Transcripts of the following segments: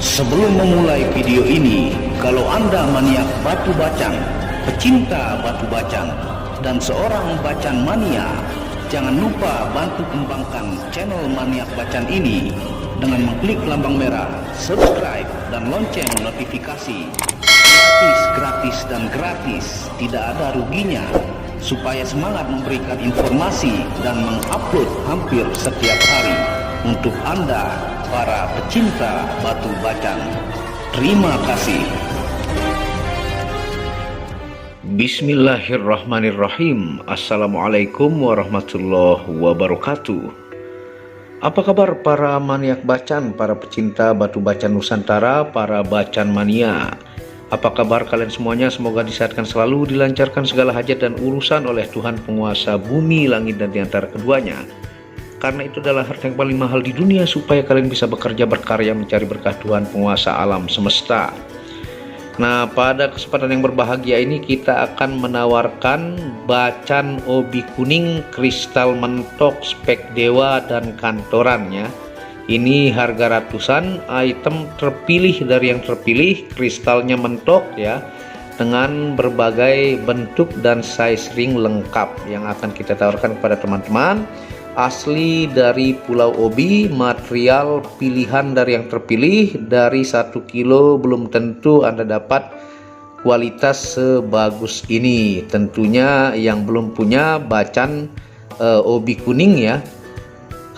Sebelum memulai video ini, kalau Anda maniak batu bacang, pecinta batu bacang, dan seorang bacang mania, jangan lupa bantu kembangkan channel Maniak Bacang ini dengan mengklik lambang merah, subscribe, dan lonceng notifikasi. Gratis dan gratis, tidak ada ruginya, supaya semangat memberikan informasi dan mengupload hampir setiap hari untuk Anda, para pecinta batu bacang. Terima kasih. Bismillahirrahmanirrahim. Assalamualaikum warahmatullahi wabarakatuh. Apa kabar para maniak bacan, para pecinta batu bacan Nusantara, para bacan mania? Apa kabar kalian semuanya? Semoga disehatkan selalu, dilancarkan segala hajat dan urusan oleh Tuhan penguasa bumi, langit, dan diantara keduanya. Karena itu adalah harta yang paling mahal di dunia, supaya kalian bisa bekerja berkarya mencari berkah Tuhan penguasa alam semesta. Nah, pada kesempatan yang berbahagia ini kita akan menawarkan bacan obi kuning, kristal mentok, spek dewa, dan kantorannya. Ini harga ratusan, item terpilih dari yang terpilih, kristalnya mentok ya, dengan berbagai bentuk dan size ring lengkap yang akan kita tawarkan kepada teman-teman. Asli dari Pulau Obi, material pilihan dari yang terpilih. Dari 1 kilo belum tentu Anda dapat kualitas sebagus ini. Tentunya yang belum punya bacan obi kuning ya.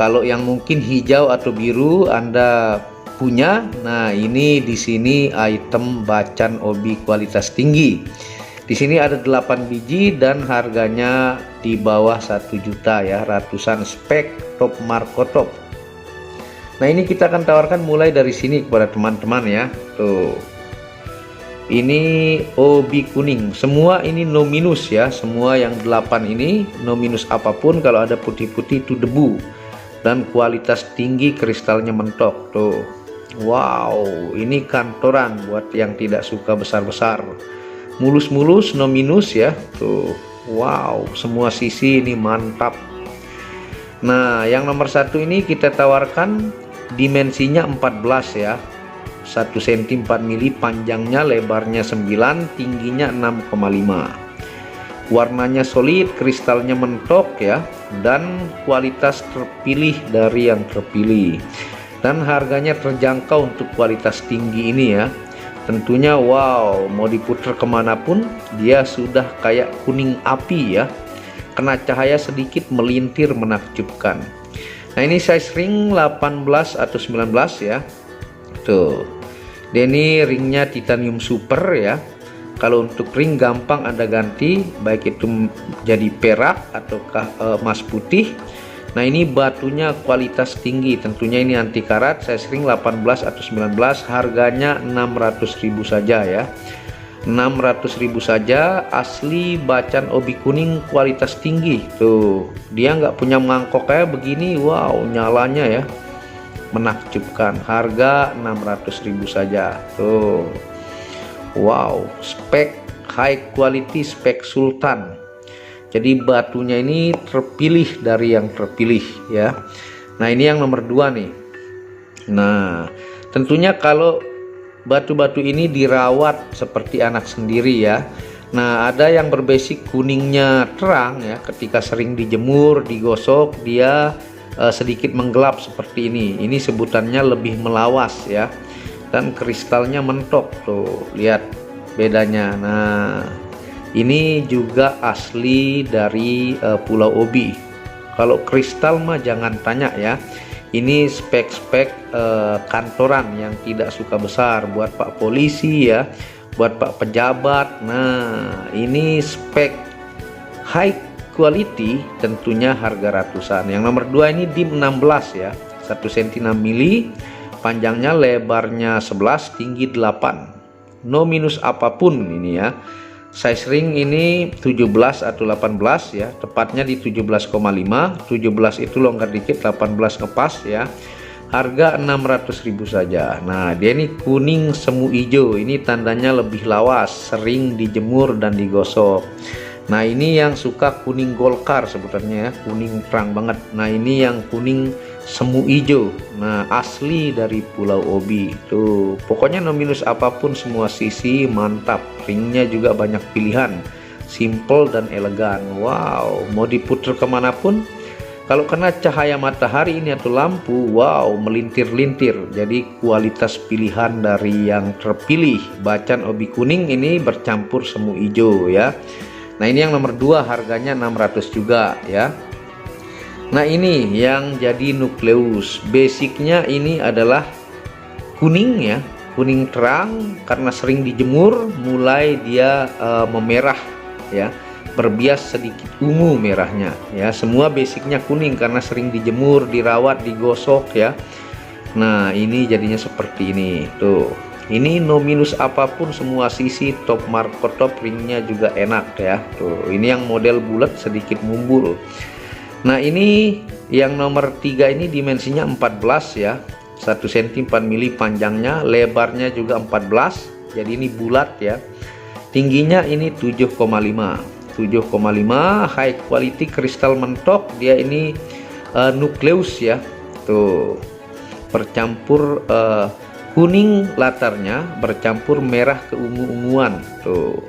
Kalau yang mungkin hijau atau biru Anda punya, nah ini di sini item bacan obi kualitas tinggi. Di sini ada 8 biji dan harganya di bawah 1 juta ya, ratusan spek top Marco top. Nah, ini kita akan tawarkan mulai dari sini kepada teman-teman ya. Tuh. Ini obi kuning. Semua ini no minus ya, semua yang 8 ini no minus apapun. Kalau ada putih-putih itu debu. Dan kualitas tinggi, kristalnya mentok tuh. Wow, ini kantoran buat yang tidak suka besar-besar, mulus-mulus, no minus ya tuh. Wow, semua sisi ini mantap. Nah, yang nomor 1 ini kita tawarkan dimensinya 14 ya, 1 cm 4 mili, panjangnya, lebarnya 9, tingginya 6,5. Warnanya solid, kristalnya mentok ya, dan kualitas terpilih dari yang terpilih. Dan harganya terjangkau untuk kualitas tinggi ini ya. Tentunya wow, mau diputar kemanapun dia sudah kayak kuning api ya. Kena cahaya sedikit melintir menakjubkan. Nah, ini size ring 18 atau 19 ya. Tuh. Dan ini ringnya titanium super ya. Kalau untuk ring gampang Anda ganti, baik itu jadi perak ataukah emas putih. Nah, ini batunya kualitas tinggi, tentunya ini anti karat, size ring 18 atau 19, harganya 600.000 saja ya. 600.000 saja, asli bacan obi kuning kualitas tinggi. Tuh, dia nggak punya mangkok kayak begini. Wow, nyalanya ya menakjubkan. Harga 600.000 saja. Tuh. Wow, spek high quality, spek sultan. Jadi batunya ini terpilih dari yang terpilih ya. Nah, ini yang nomor 2 nih. Nah, tentunya kalau batu-batu ini dirawat seperti anak sendiri ya. Nah, ada yang berbasic kuningnya terang ya, ketika sering dijemur, digosok dia sedikit menggelap seperti ini. Ini sebutannya lebih melawas ya. Dan kristalnya mentok tuh, lihat bedanya. Nah, ini juga asli dari Pulau Obi. Kalau kristal mah jangan tanya ya. Ini spek-spek kantoran yang tidak suka besar, buat Pak Polisi ya, buat Pak Pejabat. Nah, ini spek high quality, tentunya harga ratusan. Yang nomor 2 ini dim 16 ya, 1 cm 6 mili, panjangnya, lebarnya 11, tinggi 8. No minus apapun ini ya. Size ring ini 17 atau 18 ya, tepatnya di 17,5. 17 itu longgar dikit, 18 ngepas ya. Harga 600.000 saja. Nah, dia ini kuning semu hijau, ini tandanya lebih lawas, sering dijemur dan digosok. Nah, ini yang suka kuning golkar sebutannya ya, kuning terang banget. Nah, ini yang kuning semu ijo. Nah, asli dari Pulau Obi. Tuh, pokoknya no minus apapun semua sisi mantap. Ringnya juga banyak pilihan, simple dan elegan. Wow, mau diputer kemanapun. Kalau kena cahaya matahari ini atau lampu, wow, melintir-lintir. Jadi kualitas pilihan dari yang terpilih Bacan Obi kuning ini bercampur semu hijau ya. Nah, ini yang nomor 2, harganya 600 juga ya. Nah, ini yang jadi nukleus. Basicnya ini adalah kuning ya, kuning terang karena sering dijemur, mulai dia memerah ya, berbias sedikit ungu merahnya ya. Semua basicnya kuning karena sering dijemur, dirawat, digosok ya. Nah, ini jadinya seperti ini tuh. Ini no minus apapun semua sisi, top marco top, ringnya juga enak ya tuh. Ini yang model bulat sedikit mumbul. Nah, ini yang nomor 3 ini dimensinya 14 ya, 1 cm 4 mili panjangnya, lebarnya juga 14. Jadi ini bulat ya. Tingginya ini 7,5, high quality kristal mentok. Dia ini nukleus ya tuh, bercampur kuning latarnya bercampur merah keungu-unguan tuh.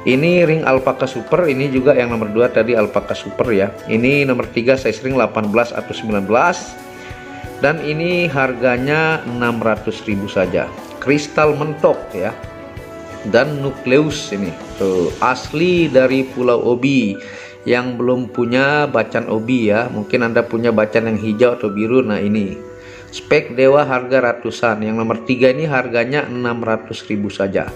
Ini ring alpaka super, ini juga yang nomor 2 tadi alpaka super ya. Ini nomor 3 size ring 18 atau 19, dan ini harganya 600.000 saja. Kristal mentok ya, dan nukleus ini tuh, asli dari Pulau Obi. Yang belum punya Bacan Obi ya, mungkin Anda punya Bacan yang hijau atau biru. Nah, ini spek dewa, harga ratusan. Yang nomor 3 ini harganya 600.000 saja.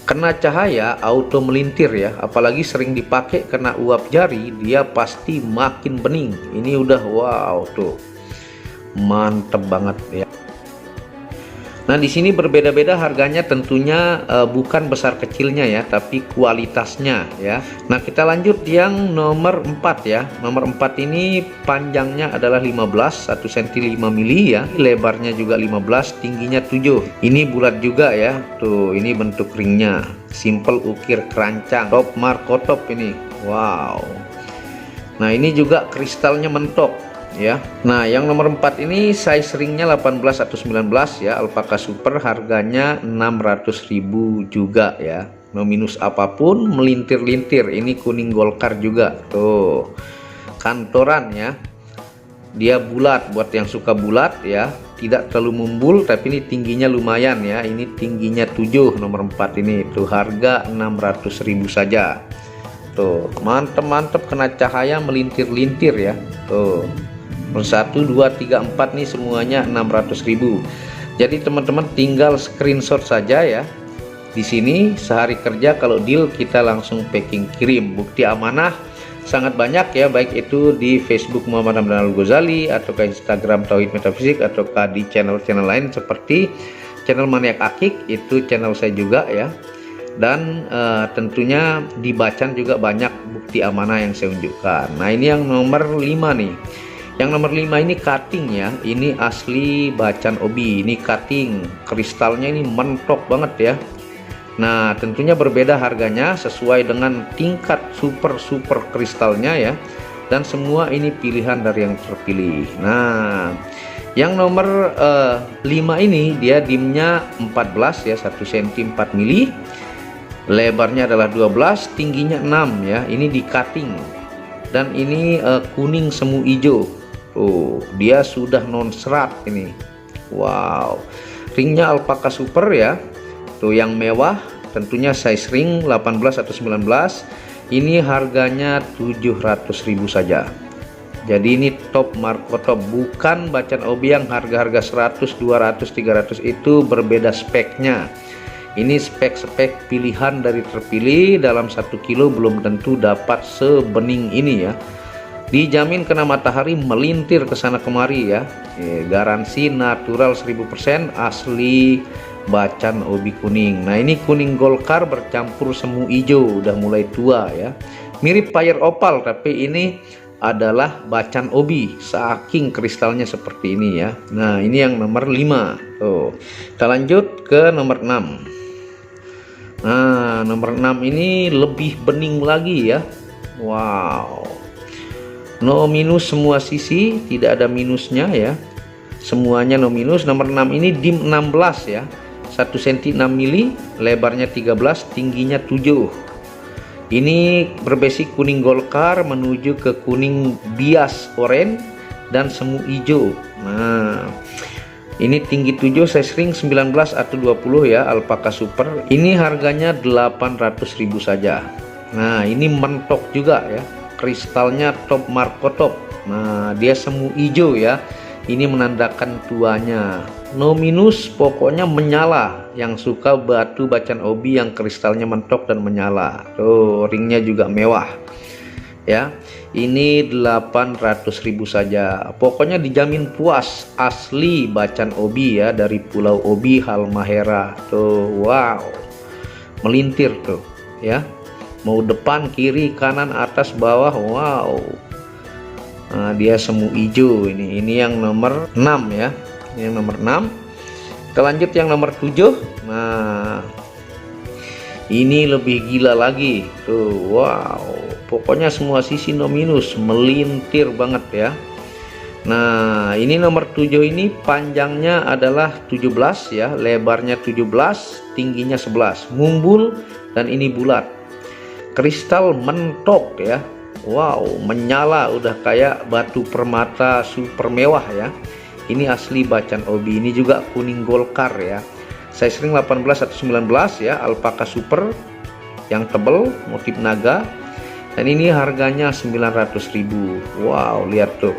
Kena cahaya auto melintir ya, apalagi sering dipakai kena uap jari, dia pasti makin bening. Ini udah wow tuh, mantep banget ya. Nah, di sini berbeda-beda harganya tentunya, bukan besar kecilnya ya, tapi kualitasnya ya. Nah, kita lanjut yang nomor 4 ya. Nomor 4 ini panjangnya adalah 15, 1 cm 5 mili ya. Lebarnya juga 15, tingginya 7. Ini bulat juga ya. Tuh, ini bentuk ringnya. Simple ukir kerancang. Top marco top ini. Wow. Nah, ini juga kristalnya mentok ya. Nah, yang nomor 4 ini size ringnya 18 atau 19 ya, alpaka super, harganya 600.000 juga ya. No minus apapun, melintir-lintir. Ini kuning golkar juga tuh, kantoran ya. Dia bulat, buat yang suka bulat ya, tidak terlalu mumbul, tapi ini tingginya lumayan ya. Ini tingginya 7, nomor 4 ini tuh, harga 600.000 saja tuh. Mantep-mantep, kena cahaya melintir-lintir ya tuh. 1, 2, 3, 4 nih semuanya 600.000. Jadi teman-teman tinggal screenshot saja ya. Di sini sehari kerja kalau deal kita langsung packing kirim. Bukti amanah sangat banyak ya, baik itu di Facebook Muhammad Hamdan Al-Ghazali, atau ke Instagram Tauhid Metafisik, atau ke di channel-channel lain seperti channel Maniak Akik, itu channel saya juga ya. Dan tentunya di Bacan juga banyak bukti amanah yang saya unjukkan. Nah, ini yang nomor 5 nih. Yang nomor 5 ini cutting ya. Ini asli Bacan Obi. Ini cutting, kristalnya ini mentok banget ya. Nah, tentunya berbeda harganya sesuai dengan tingkat super kristalnya ya. Dan semua ini pilihan dari yang terpilih. Nah, yang nomor 5 ini dia dimnya 14 ya, 1 cm 4 mili. Lebarnya adalah 12, tingginya 6 ya. Ini di cutting. Dan ini kuning semu hijau. Tuh, dia sudah non serat ini. Wow. Ringnya alpaka super ya. Tuh, yang mewah, tentunya size ring 18 atau 19. Ini harganya 700.000 saja. Jadi ini top marco top, bukan Bacan Obi yang harga-harga 100, 200, 300 itu berbeda speknya. Ini spek-spek pilihan dari terpilih. Dalam 1 kilo belum tentu dapat sebening ini ya. Dijamin kena matahari melintir ke sana kemari ya. Garansi natural 1000%, asli Bacan Obi kuning. Nah, ini kuning golkar bercampur semu hijau, udah mulai tua ya. Mirip fire opal, tapi ini adalah Bacan Obi, saking kristalnya seperti ini ya. Nah, ini yang nomor 5. Tuh, kita lanjut ke nomor 6. Nah, nomor 6 ini lebih bening lagi ya. Wow. no minus semua sisi, tidak ada minusnya ya, semuanya no minus. Nomor 6 ini dim 16 ya, 1 cm 6 mili, lebarnya 13, tingginya 7. Ini berbasik kuning golkar menuju ke kuning bias oranye dan semu hijau. Nah, ini tinggi 7, size ring 19 atau 20 ya, alpaka super. Ini harganya 800.000 saja. Nah, ini mentok juga ya, kristalnya top Marco top. Nah, dia semu hijau ya, ini menandakan tuanya. No minus, pokoknya menyala. Yang suka batu bacan obi yang kristalnya mentok dan menyala. Tuh, ringnya juga mewah ya. Ini 800.000 saja. Pokoknya dijamin puas, asli bacan obi ya, dari Pulau Obi Halmahera. Tuh, wow, melintir tuh ya, mau depan, kiri, kanan, atas, bawah, wow. Nah, dia semu hijau. Ini yang nomor 6 ya, ini yang nomor 6. Kita lanjut yang nomor 7. Nah, ini lebih gila lagi tuh, wow, pokoknya semua sisi no minus, melintir banget ya. Nah, ini nomor 7 ini panjangnya adalah 17 ya, lebarnya 17, tingginya 11, mumbul dan ini bulat, kristal mentok ya. Wow, menyala, udah kayak batu permata super mewah ya. Ini asli bacan obi. Ini juga kuning golkar ya, size ring 18 atau 19 ya, alpaka super yang tebel, motif naga. Dan ini harganya 900.000. Wow, lihat tuh,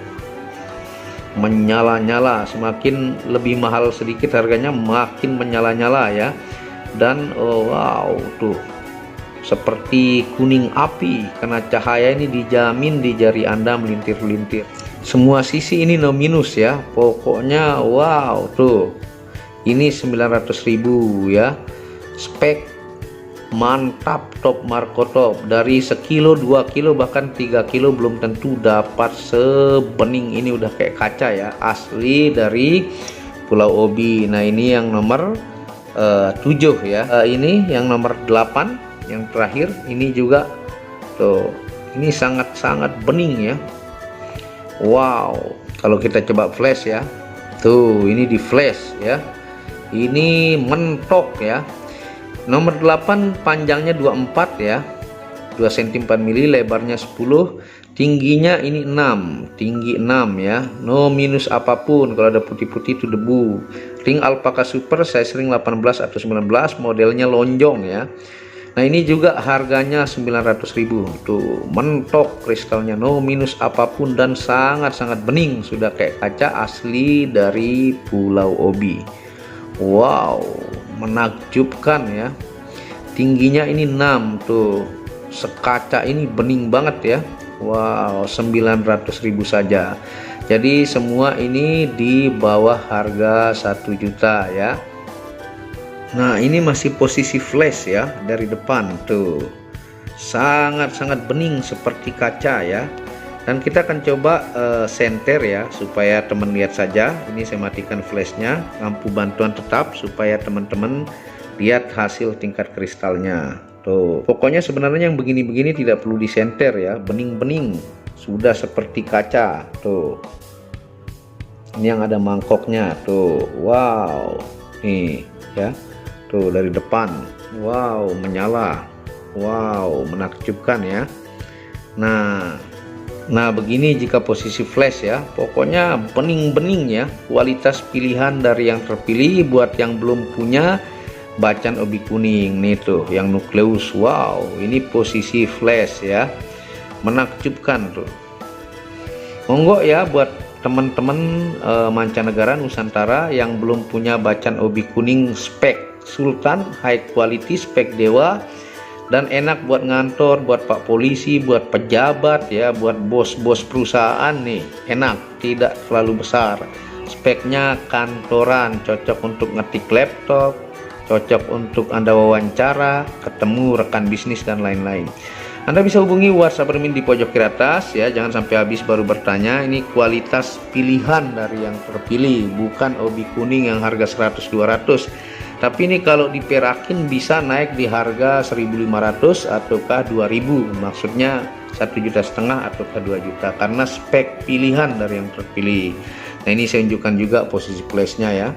menyala-nyala. Semakin lebih mahal sedikit harganya, makin menyala-nyala ya. Dan oh, wow tuh, seperti kuning api, kena cahaya ini dijamin di jari Anda melintir-lintir. Semua sisi ini no minus ya, pokoknya wow tuh. Ini 900.000 ya, spek mantap, top Marco top. Dari sekilo, 2 kilo, bahkan 3 kilo belum tentu dapat sebening ini, udah kayak kaca ya, asli dari Pulau Obi. Nah, ini yang nomor 7 ya. Ini yang nomor 8 yang terakhir. Ini juga tuh, ini sangat-sangat bening ya. Wow, kalau kita coba flash ya, tuh ini di flash ya, ini mentok ya. Nomor 8 panjangnya 24 ya, 2 cm 4 mili, lebarnya 10, tingginya ini 6, tinggi 6 ya, no minus apapun. Kalau ada putih-putih itu debu. Ring alpaka super, size ring 18 atau 19, modelnya lonjong ya. Nah, ini juga harganya 900.000. Tuh, mentok kristalnya, no minus apapun dan sangat-sangat bening, sudah kayak kaca, asli dari Pulau Obi. Wow, menakjubkan ya. Tingginya ini 6 tuh, sekaca ini bening banget ya. Wow, 900.000 saja. Jadi semua ini di bawah harga 1 juta ya. Nah, ini masih posisi flash ya, dari depan tuh, sangat-sangat bening seperti kaca ya. Dan kita akan coba senter ya, supaya teman lihat saja. Ini saya matikan flashnya, lampu bantuan tetap, supaya teman-teman lihat hasil tingkat kristalnya tuh. Pokoknya sebenarnya yang begini-begini tidak perlu disenter ya, bening-bening, sudah seperti kaca tuh. Ini yang ada mangkoknya tuh, wow, nih ya. Tuh, dari depan, wow, menyala, wow, menakjubkan ya. Nah, begini jika posisi flash ya, pokoknya bening-bening ya, kualitas pilihan dari yang terpilih. Buat yang belum punya bacan obi kuning nih tuh, yang nukleus, wow, ini posisi flash ya, menakjubkan tuh. Monggo ya buat teman-teman mancanegara Nusantara yang belum punya bacan obi kuning spek Sultan, high quality, spek dewa, dan enak buat ngantor, buat pak polisi, buat pejabat ya, buat bos-bos perusahaan nih, enak, tidak terlalu besar, speknya kantoran, cocok untuk ngetik laptop, cocok untuk Anda wawancara, ketemu rekan bisnis dan lain-lain. Anda bisa hubungi WhatsApp admin di pojok kiri atas ya, jangan sampai habis baru bertanya. Ini kualitas pilihan dari yang terpilih, bukan obi kuning yang harga 100-200. Tapi ini kalau diperakin bisa naik di harga 1.500 ataukah 2.000. Maksudnya 1,5 juta atau ke 2 juta karena spek pilihan dari yang terpilih. Nah, ini saya tunjukkan juga posisi flashnya ya.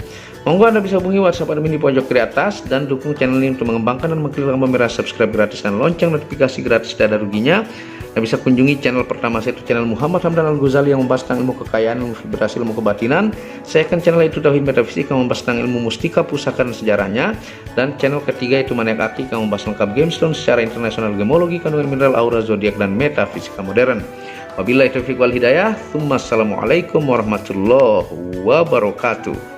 Monggo Anda bisa hubungi WhatsApp admin di pojok kiri atas dan dukung channel ini untuk mengembangkan dan mengklik tombol merah subscribe gratis dan lonceng notifikasi gratis, tidak ada ruginya. Anda bisa kunjungi channel pertama saya, itu channel Muhammad Hamdan Al-Ghazali yang membahas tentang ilmu kekayaan, ilmu vibrasi, ilmu kebatinan. Saya akan channel itu Tauhid Metafisik yang membahas tentang ilmu mustika, pusaka dan sejarahnya. Dan channel ketiga itu Maniak Akik yang membahas lengkap gemstone secara internasional, gemologi, kandungan mineral, aura, zodiak dan metafisika modern. Wabillahi taufiq wal hidayah. Assalamualaikum warahmatullahi wabarakatuh.